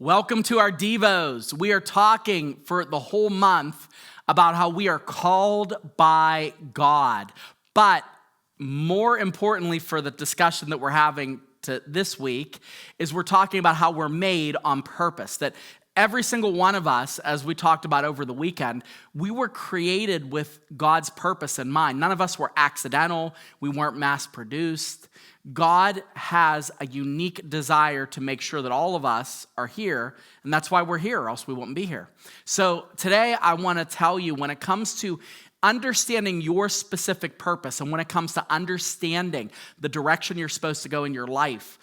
Welcome to our Devos. We are talking for the whole month about how we are called by God. But more importantly for the discussion that we're having this week is we're talking about how we're made on purpose. That every single one of us, as we talked about over the weekend, we were created with God's purpose in mind. None of us were accidental. We weren't mass-produced. God has a unique desire to make sure that all of us are here, and that's why we're here, or else we wouldn't be here. So today I want to tell you, when it comes to understanding your specific purpose and when it comes to understanding the direction you're supposed to go in your life,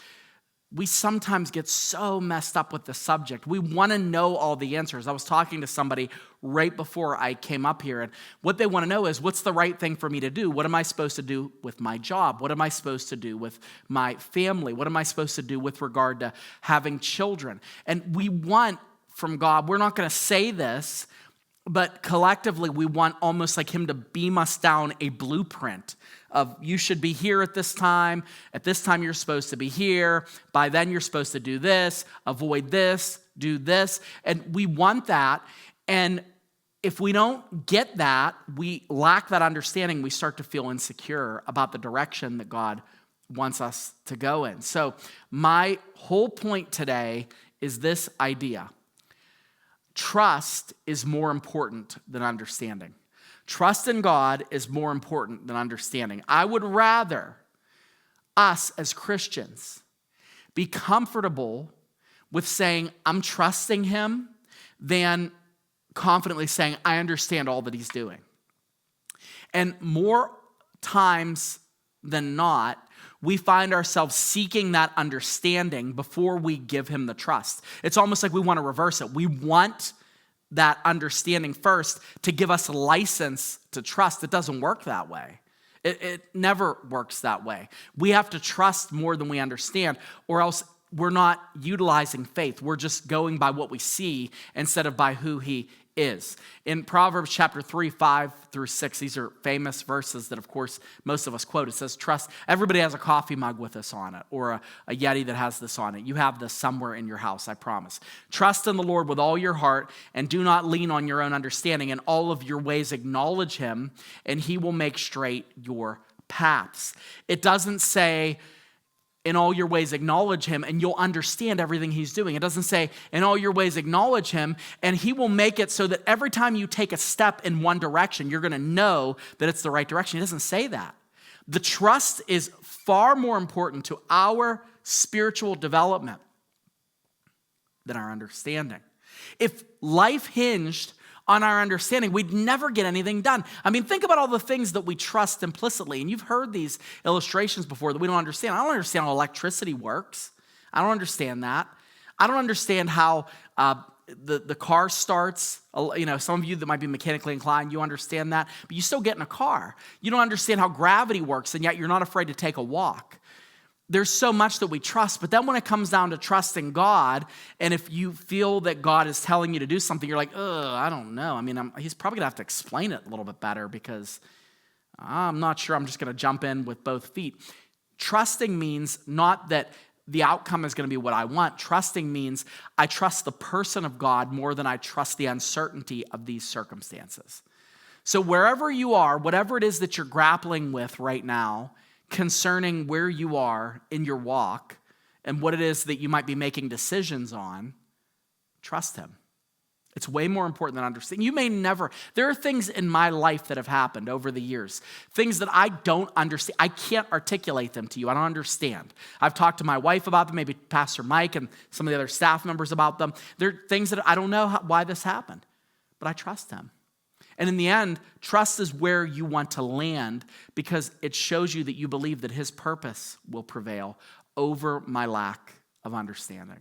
we sometimes get so messed up with the subject. We want to know all the answers. I was talking to somebody right before I came up here, and what they want to know is, what's the right thing for me to do? What am I supposed to do with my job? What am I supposed to do with my family? What am I supposed to do with regard to having children? And we want from God, we're not going to say this, but collectively we want almost like him to beam us down a blueprint of, you should be here at this time you're supposed to be here, by then you're supposed to do this, avoid this, do this. And we want that. And if we don't get that, we lack that understanding, we start to feel insecure about the direction that God wants us to go in. So my whole point today is this idea. Trust is more important than understanding. Trust in God is more important than understanding. I would rather us as Christians be comfortable with saying, I'm trusting him, than confidently saying, I understand all that he's doing. And more times than not, we find ourselves seeking that understanding before we give him the trust. It's almost like we want to reverse it. We want that understanding first to give us a license to trust. It doesn't work that way. It never works that way. We have to trust more than we understand, or else we're not utilizing faith. We're just going by what we see instead of by who he is. In Proverbs chapter 3, 5 through 6, these are famous verses that, of course, most of us quote. It says, trust. Everybody has a coffee mug with this on it, or a Yeti that has this on it. You have this somewhere in your house, I promise. Trust in the Lord with all your heart, and do not lean on your own understanding. In all of your ways acknowledge him, and he will make straight your paths. It doesn't say, in all your ways acknowledge him and you'll understand everything he's doing. It doesn't say, in all your ways acknowledge him and he will make it so that every time you take a step in one direction, you're going to know that it's the right direction. It doesn't say that. The trust is far more important to our spiritual development than our understanding. If life hinged on our understanding, we'd never get anything done. I mean, think about all the things that we trust implicitly. And you've heard these illustrations before that we don't understand. I don't understand how electricity works. I don't understand that. I don't understand how the car starts. You know, some of you that might be mechanically inclined, you understand that. But you still get in a car. You don't understand how gravity works, and yet you're not afraid to take a walk. There's so much that we trust, but then when it comes down to trusting God, and if you feel that God is telling you to do something, you're like, I don't know. I mean, he's probably going to have to explain it a little bit better because I'm not sure I'm just going to jump in with both feet. Trusting means not that the outcome is going to be what I want. Trusting means I trust the person of God more than I trust the uncertainty of these circumstances. So wherever you are, whatever it is that you're grappling with right now, concerning where you are in your walk and what it is that you might be making decisions on, trust him. It's way more important than understanding. You may never, there are things in my life that have happened over the years, things that I don't understand. I can't articulate them to you. I don't understand. I've talked to my wife about them, maybe Pastor Mike and some of the other staff members about them. There are things that I don't know why this happened, but I trust him. And in the end, trust is where you want to land because it shows you that you believe that his purpose will prevail over my lack of understanding.